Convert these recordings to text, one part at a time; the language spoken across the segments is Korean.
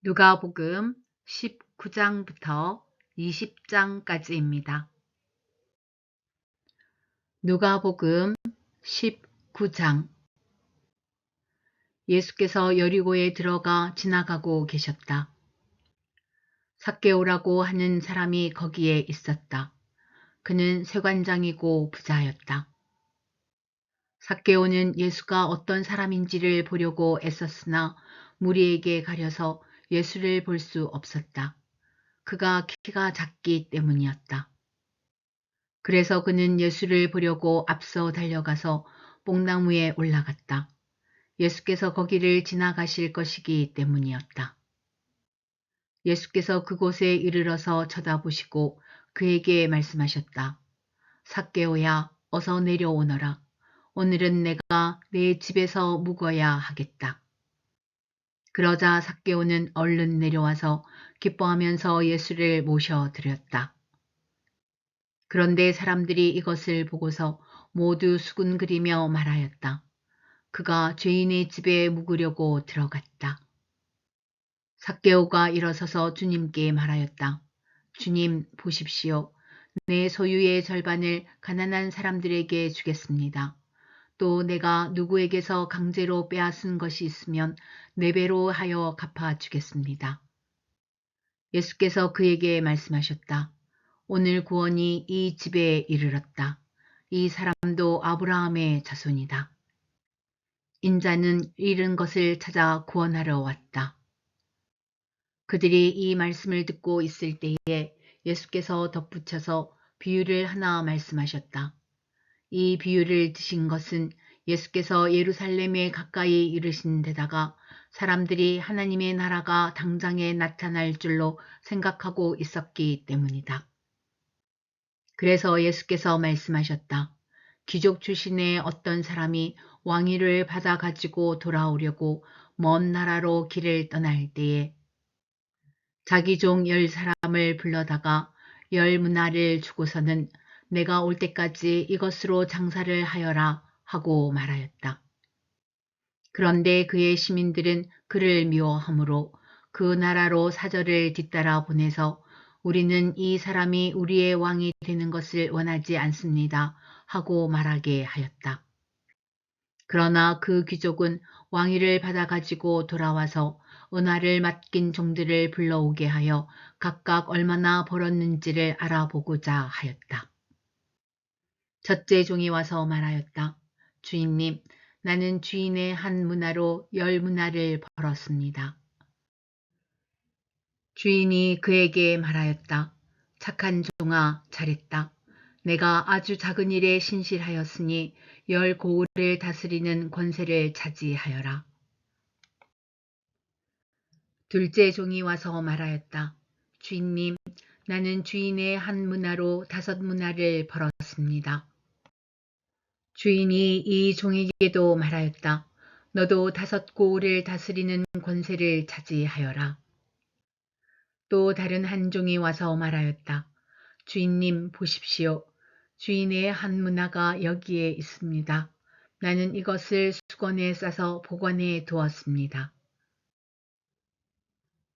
누가복음 19장부터 20장까지입니다. 누가복음 19장. 예수께서 여리고에 들어가 지나가고 계셨다. 삭개오라고 하는 사람이 거기에 있었다. 그는 세관장이고 부자였다. 삭개오는 예수가 어떤 사람인지를 보려고 애썼으나 무리에게 가려서 예수를 볼 수 없었다. 그가 키가 작기 때문이었다. 그래서 그는 예수를 보려고 앞서 달려가서 뽕나무에 올라갔다. 예수께서 거기를 지나가실 것이기 때문이었다. 예수께서 그곳에 이르러서 쳐다보시고 그에게 말씀하셨다. 삭개오야, 어서 내려오너라. 오늘은 내가 내 집에서 묵어야 하겠다. 그러자 삭개오는 얼른 내려와서 기뻐하면서 예수를 모셔드렸다. 그런데 사람들이 이것을 보고서 모두 수군거리며 말하였다. 그가 죄인의 집에 묵으려고 들어갔다. 삭개오가 일어서서 주님께 말하였다. 주님, 보십시오. 내 소유의 절반을 가난한 사람들에게 주겠습니다. 또 내가 누구에게서 강제로 빼앗은 것이 있으면 4배로 하여 갚아주겠습니다. 예수께서 그에게 말씀하셨다. 오늘 구원이 이 집에 이르렀다. 이 사람도 아브라함의 자손이다. 인자는 잃은 것을 찾아 구원하러 왔다. 그들이 이 말씀을 듣고 있을 때에 예수께서 덧붙여서 비유를 하나 말씀하셨다. 이 비유를 드신 것은 예수께서 예루살렘에 가까이 이르신 데다가 사람들이 하나님의 나라가 당장에 나타날 줄로 생각하고 있었기 때문이다. 그래서 예수께서 말씀하셨다. 귀족 출신의 어떤 사람이 왕위를 받아 가지고 돌아오려고 먼 나라로 길을 떠날 때에 자기 종 10사람을 불러다가 10문화를 주고서는 내가 올 때까지 이것으로 장사를 하여라 하고 말하였다. 그런데 그의 시민들은 그를 미워하므로 그 나라로 사절을 뒤따라 보내서 우리는 이 사람이 우리의 왕이 되는 것을 원하지 않습니다 하고 말하게 하였다. 그러나 그 귀족은 왕위를 받아가지고 돌아와서 은화를 맡긴 종들을 불러오게 하여 각각 얼마나 벌었는지를 알아보고자 하였다. 첫째 종이 와서 말하였다. 주인님, 나는 주인의 한 문화로 10문화를 벌었습니다. 주인이 그에게 말하였다. 착한 종아, 잘했다. 내가 아주 작은 일에 신실하였으니 10고을을 다스리는 권세를 차지하여라. 둘째 종이 와서 말하였다. 주인님, 나는 주인의 한 문화로 5문화를 벌었습니다. 주인이 이 종에게도 말하였다. 너도 5고을을 다스리는 권세를 차지하여라. 또 다른 한 종이 와서 말하였다. 주인님, 보십시오. 주인의 한 문화가 여기에 있습니다. 나는 이것을 수건에 싸서 보관해 두었습니다.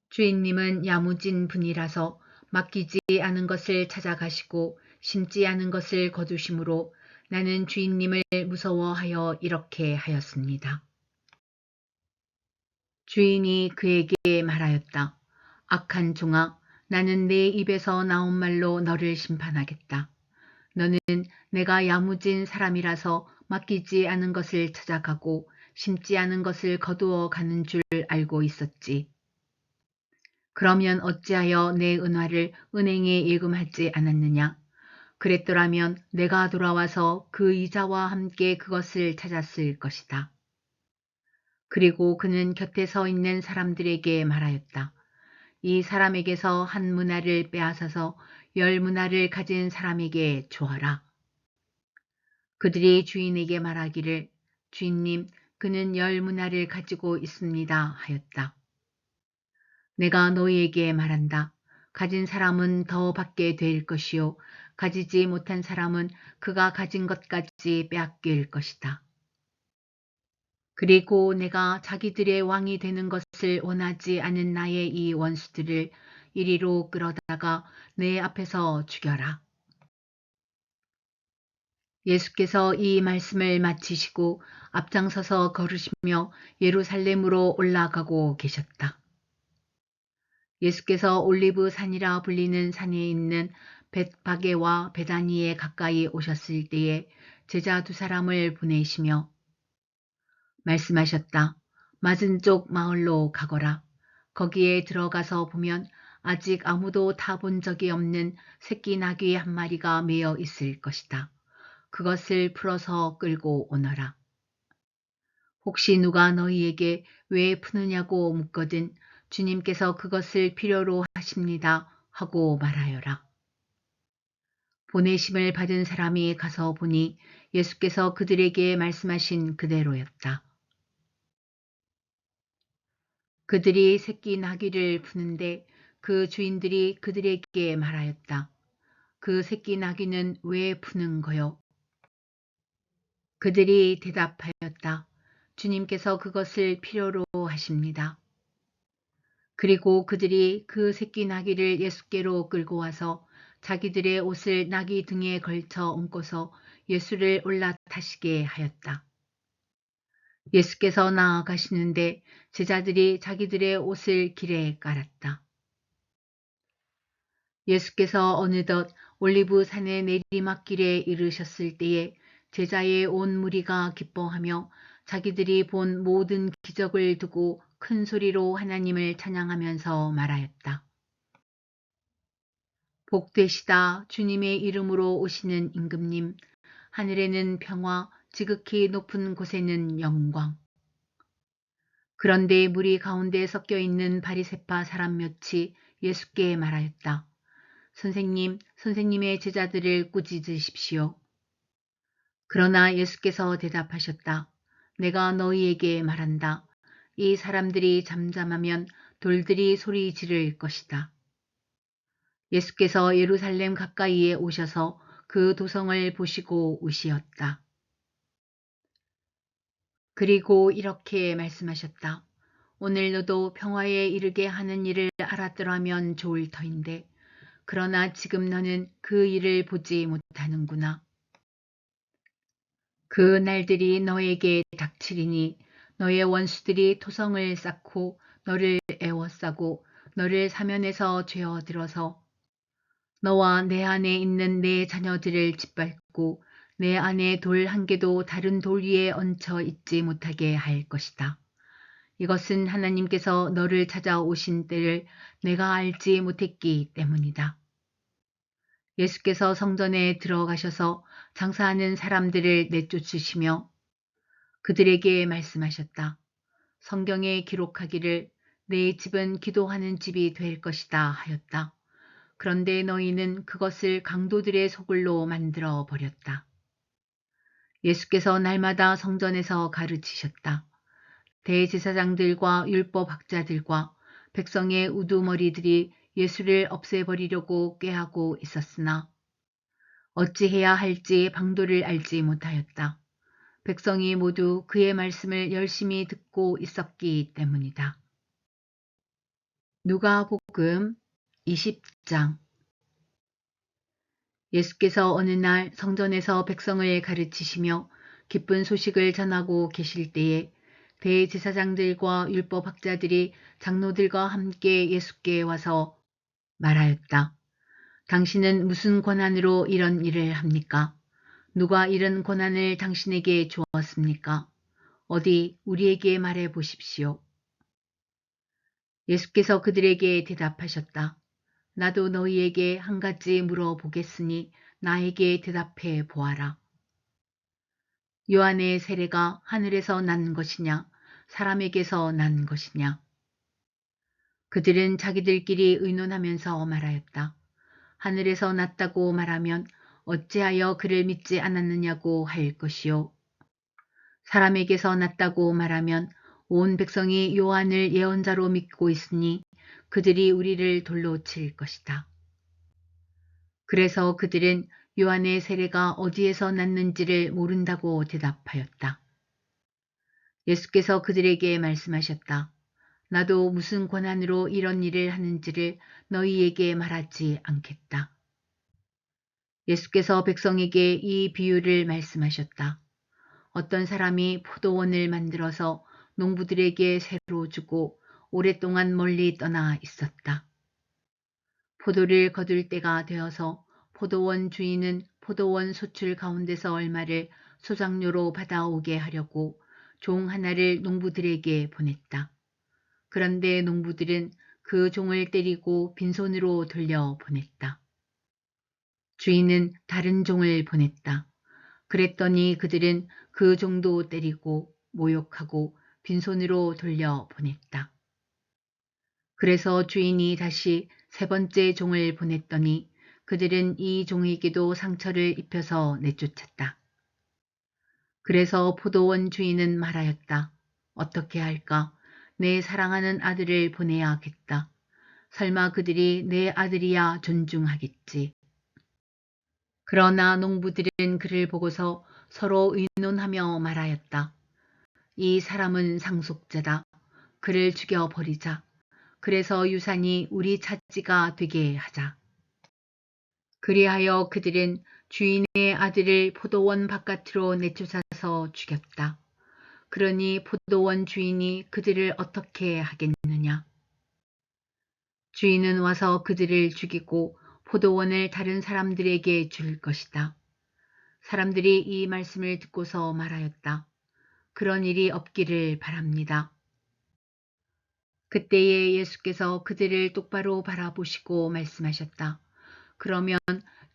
주인님은 야무진 분이라서 맡기지 않은 것을 찾아가시고 심지 않은 것을 거두심으로 나는 주인님을 무서워하여 이렇게 하였습니다. 주인이 그에게 말하였다. 악한 종아, 나는 내 입에서 나온 말로 너를 심판하겠다. 너는 내가 야무진 사람이라서 맡기지 않은 것을 찾아가고 심지 않은 것을 거두어 가는 줄 알고 있었지. 그러면 어찌하여 내 은화를 은행에 예금하지 않았느냐? 그랬더라면 내가 돌아와서 그 이자와 함께 그것을 찾았을 것이다. 그리고 그는 곁에 서 있는 사람들에게 말하였다. 이 사람에게서 한 문화를 빼앗아서 10문화를 가진 사람에게 주어라. 그들이 주인에게 말하기를 주인님, 그는 10문화를 가지고 있습니다 하였다. 내가 너희에게 말한다. 가진 사람은 더 받게 될 것이요 가지지 못한 사람은 그가 가진 것까지 빼앗길 것이다. 그리고 내가 자기들의 왕이 되는 것을 원하지 않은 나의 이 원수들을 이리로 끌어다가 내 앞에서 죽여라. 예수께서 이 말씀을 마치시고 앞장서서 걸으시며 예루살렘으로 올라가고 계셨다. 예수께서 올리브 산이라 불리는 산에 있는 벳바게와 베다니에 가까이 오셨을 때에 제자 두 사람을 보내시며 말씀하셨다. 맞은 쪽 마을로 가거라. 거기에 들어가서 보면 아직 아무도 타본 적이 없는 새끼 나귀 한 마리가 매여 있을 것이다. 그것을 풀어서 끌고 오너라. 혹시 누가 너희에게 왜 푸느냐고 묻거든 주님께서 그것을 필요로 하십니다 하고 말하여라. 보내심을 받은 사람이 가서 보니 예수께서 그들에게 말씀하신 그대로였다. 그들이 새끼 나귀를 푸는데 그 주인들이 그들에게 말하였다. 그 새끼 나귀는 왜 푸는 거요? 그들이 대답하였다. 주님께서 그것을 필요로 하십니다. 그리고 그들이 그 새끼 나귀를 예수께로 끌고 와서 자기들의 옷을 나귀 등에 걸쳐 얹고서 예수를 올라타시게 하였다. 예수께서 나아가시는데 제자들이 자기들의 옷을 길에 깔았다. 예수께서 어느덧 올리브 산의 내리막길에 이르셨을 때에 제자의 온 무리가 기뻐하며 자기들이 본 모든 기적을 두고 큰 소리로 하나님을 찬양하면서 말하였다. 복되시다 주님의 이름으로 오시는 임금님, 하늘에는 평화, 지극히 높은 곳에는 영광. 그런데 무리 가운데 섞여 있는 바리새파 사람 몇이 예수께 말하였다. 선생님, 선생님의 제자들을 꾸짖으십시오. 그러나 예수께서 대답하셨다. 내가 너희에게 말한다. 이 사람들이 잠잠하면 돌들이 소리 지를 것이다. 예수께서 예루살렘 가까이에 오셔서 그 도성을 보시고 우시었다. 그리고 이렇게 말씀하셨다. 오늘 너도 평화에 이르게 하는 일을 알았더라면 좋을 터인데 그러나 지금 너는 그 일을 보지 못하는구나. 그 날들이 너에게 닥치리니 너의 원수들이 토성을 쌓고 너를 애워싸고 너를 사면에서 죄어들어서 너와 내 안에 있는 내 자녀들을 짓밟고 내 안에 돌 한 개도 다른 돌 위에 얹혀 있지 못하게 할 것이다. 이것은 하나님께서 너를 찾아오신 때를 내가 알지 못했기 때문이다. 예수께서 성전에 들어가셔서 장사하는 사람들을 내쫓으시며 그들에게 말씀하셨다. 성경에 기록하기를 내 집은 기도하는 집이 될 것이다 하였다. 그런데 너희는 그것을 강도들의 소굴로 만들어 버렸다. 예수께서 날마다 성전에서 가르치셨다. 대제사장들과 율법학자들과 백성의 우두머리들이 예수를 없애버리려고 꾀하고 있었으나 어찌해야 할지 방도를 알지 못하였다. 백성이 모두 그의 말씀을 열심히 듣고 있었기 때문이다. 누가복음 20장. 예수께서 어느 날 성전에서 백성을 가르치시며 기쁜 소식을 전하고 계실 때에 대제사장들과 율법학자들이 장로들과 함께 예수께 와서 말하였다. 당신은 무슨 권한으로 이런 일을 합니까? 누가 이런 권한을 당신에게 주었습니까? 어디 우리에게 말해 보십시오. 예수께서 그들에게 대답하셨다. 나도 너희에게 한 가지 물어보겠으니 나에게 대답해 보아라. 요한의 세례가 하늘에서 난 것이냐 사람에게서 난 것이냐. 그들은 자기들끼리 의논하면서 말하였다. 하늘에서 났다고 말하면 어찌하여 그를 믿지 않았느냐고 할 것이요. 사람에게서 났다고 말하면 온 백성이 요한을 예언자로 믿고 있으니 그들이 우리를 돌로 칠 것이다. 그래서 그들은 요한의 세례가 어디에서 났는지를 모른다고 대답하였다. 예수께서 그들에게 말씀하셨다. 나도 무슨 권한으로 이런 일을 하는지를 너희에게 말하지 않겠다. 예수께서 백성에게 이 비유를 말씀하셨다. 어떤 사람이 포도원을 만들어서 농부들에게 새로 주고 오랫동안 멀리 떠나 있었다. 포도를 거둘 때가 되어서 포도원 주인은 포도원 소출 가운데서 얼마를 소작료로 받아오게 하려고 종 하나를 농부들에게 보냈다. 그런데 농부들은 그 종을 때리고 빈손으로 돌려 보냈다. 주인은 다른 종을 보냈다. 그랬더니 그들은 그 종도 때리고 모욕하고 빈손으로 돌려 보냈다. 그래서 주인이 다시 세 번째 종을 보냈더니 그들은 이 종에게도 상처를 입혀서 내쫓았다. 그래서 포도원 주인은 말하였다. 어떻게 할까? 내 사랑하는 아들을 보내야겠다. 설마 그들이 내 아들이야 존중하겠지. 그러나 농부들은 그를 보고서 서로 의논하며 말하였다. 이 사람은 상속자다. 그를 죽여버리자. 그래서 유산이 우리 차지가 되게 하자. 그리하여 그들은 주인의 아들을 포도원 바깥으로 내쫓아서 죽였다. 그러니 포도원 주인이 그들을 어떻게 하겠느냐. 주인은 와서 그들을 죽이고 포도원을 다른 사람들에게 줄 것이다. 사람들이 이 말씀을 듣고서 말하였다. 그런 일이 없기를 바랍니다. 그때에 예수께서 그들을 똑바로 바라보시고 말씀하셨다. 그러면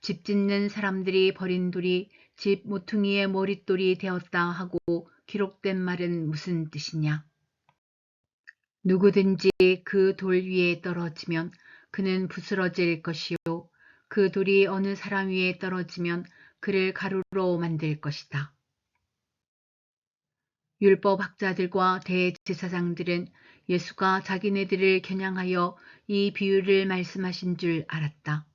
집 짓는 사람들이 버린 돌이 집 모퉁이의 머릿돌이 되었다 하고 기록된 말은 무슨 뜻이냐? 누구든지 그 돌 위에 떨어지면 그는 부스러질 것이요. 그 돌이 어느 사람 위에 떨어지면 그를 가루로 만들 것이다. 율법학자들과 대제사장들은 예수가 자기네들을 겨냥하여 이 비유를 말씀하신 줄 알았다.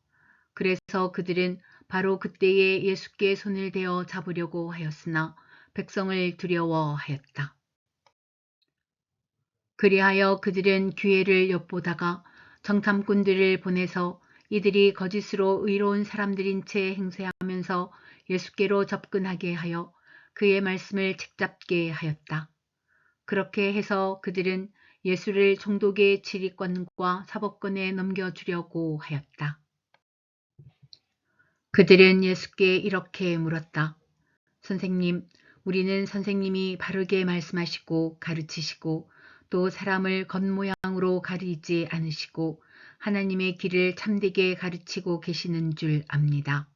그래서 그들은 바로 그때에 예수께 손을 대어 잡으려고 하였으나 백성을 두려워하였다. 그리하여 그들은 기회를 엿보다가 정탐꾼들을 보내서 이들이 거짓으로 의로운 사람들인 채 행세하면서 예수께로 접근하게 하여 그의 말씀을 책잡게 하였다. 그렇게 해서 그들은 예수를 총독의 지휘권과 사법권에 넘겨주려고 하였다. 그들은 예수께 이렇게 물었다. 선생님, 우리는 선생님이 바르게 말씀하시고 가르치시고 또 사람을 겉모양으로 가리지 않으시고 하나님의 길을 참되게 가르치고 계시는 줄 압니다.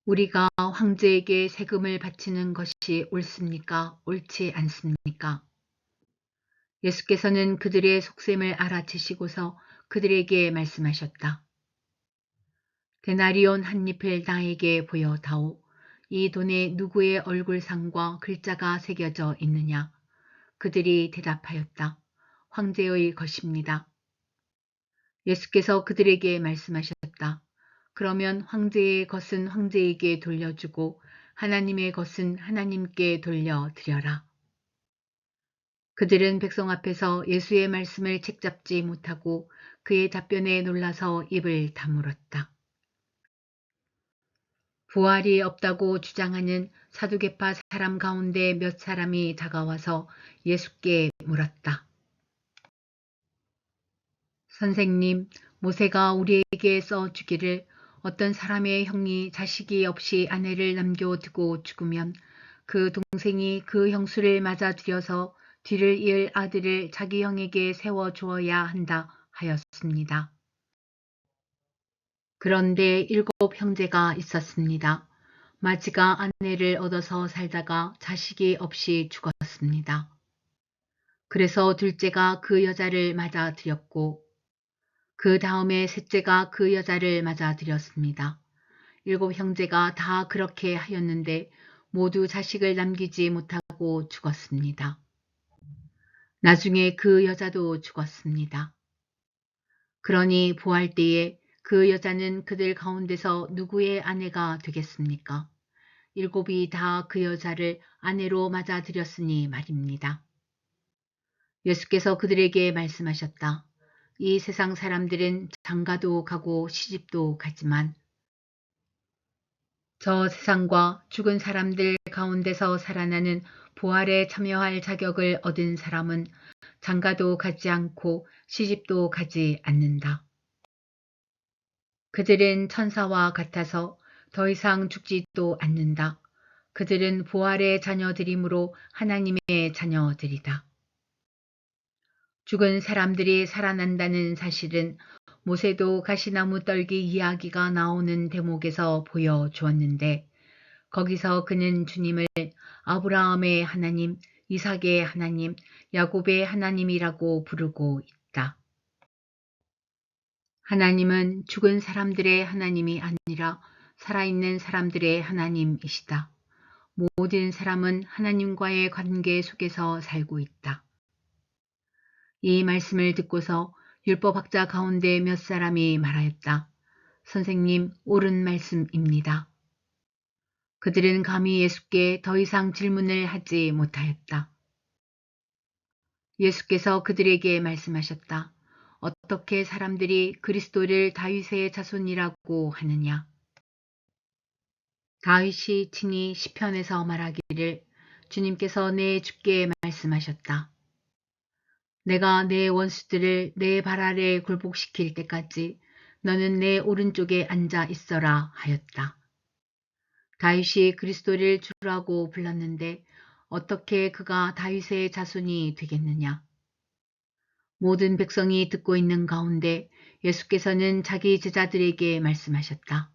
우리가 황제에게 세금을 바치는 것이 옳습니까? 옳지 않습니까? 예수께서는 그들의 속셈을 알아채시고서 그들에게 말씀하셨다. 데나리온 한 잎을 나에게 보여다오. 이 돈에 누구의 얼굴상과 글자가 새겨져 있느냐? 그들이 대답하였다. 황제의 것입니다. 예수께서 그들에게 말씀하셨다. 그러면 황제의 것은 황제에게 돌려주고 하나님의 것은 하나님께 돌려드려라. 그들은 백성 앞에서 예수의 말씀을 책잡지 못하고 그의 답변에 놀라서 입을 다물었다. 부활이 없다고 주장하는 사두개파 사람 가운데 몇 사람이 다가와서 예수께 물었다. 선생님, 모세가 우리에게 써주기를 어떤 사람의 형이 자식이 없이 아내를 남겨두고 죽으면 그 동생이 그 형수를 맞아들여서 뒤를 이을 아들을 자기 형에게 세워주어야 한다 하였습니다. 그런데 7 형제가 있었습니다. 마지가 아내를 얻어서 살다가 자식이 없이 죽었습니다. 그래서 둘째가 그 여자를 맞아들였고 그 다음에 셋째가 그 여자를 맞아들였습니다. 7 형제가 다 그렇게 하였는데 모두 자식을 남기지 못하고 죽었습니다. 나중에 그 여자도 죽었습니다. 그러니 부활 때에 그 여자는 그들 가운데서 누구의 아내가 되겠습니까? 일곱이 다 그 여자를 아내로 맞아들였으니 말입니다. 예수께서 그들에게 말씀하셨다. 이 세상 사람들은 장가도 가고 시집도 가지만 저 세상과 죽은 사람들 가운데서 살아나는 부활에 참여할 자격을 얻은 사람은 장가도 가지 않고 시집도 가지 않는다. 그들은 천사와 같아서 더 이상 죽지도 않는다. 그들은 부활의 자녀들이므로 하나님의 자녀들이다. 죽은 사람들이 살아난다는 사실은 모세도 가시나무 떨기 이야기가 나오는 대목에서 보여주었는데 거기서 그는 주님을 아브라함의 하나님, 이삭의 하나님, 야곱의 하나님이라고 부르고 있다. 하나님은 죽은 사람들의 하나님이 아니라 살아있는 사람들의 하나님이시다. 모든 사람은 하나님과의 관계 속에서 살고 있다. 이 말씀을 듣고서 율법학자 가운데 몇 사람이 말하였다. 선생님, 옳은 말씀입니다. 그들은 감히 예수께 더 이상 질문을 하지 못하였다. 예수께서 그들에게 말씀하셨다. 어떻게 사람들이 그리스도를 다윗의 자손이라고 하느냐? 다윗이 친히 시편에서 말하기를 주님께서 내 주께 말씀하셨다. 내가 내 원수들을 내 발 아래 굴복시킬 때까지 너는 내 오른쪽에 앉아 있어라 하였다. 다윗이 그리스도를 주라고 불렀는데 어떻게 그가 다윗의 자손이 되겠느냐? 모든 백성이 듣고 있는 가운데 예수께서는 자기 제자들에게 말씀하셨다.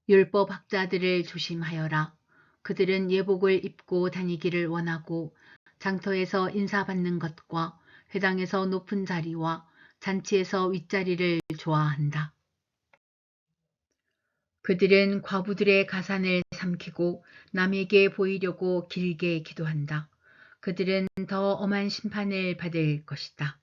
율법학자들을 조심하여라. 그들은 예복을 입고 다니기를 원하고 장터에서 인사받는 것과 회당에서 높은 자리와 잔치에서 윗자리를 좋아한다. 그들은 과부들의 가산을 삼키고 남에게 보이려고 길게 기도한다. 그들은 더 엄한 심판을 받을 것이다.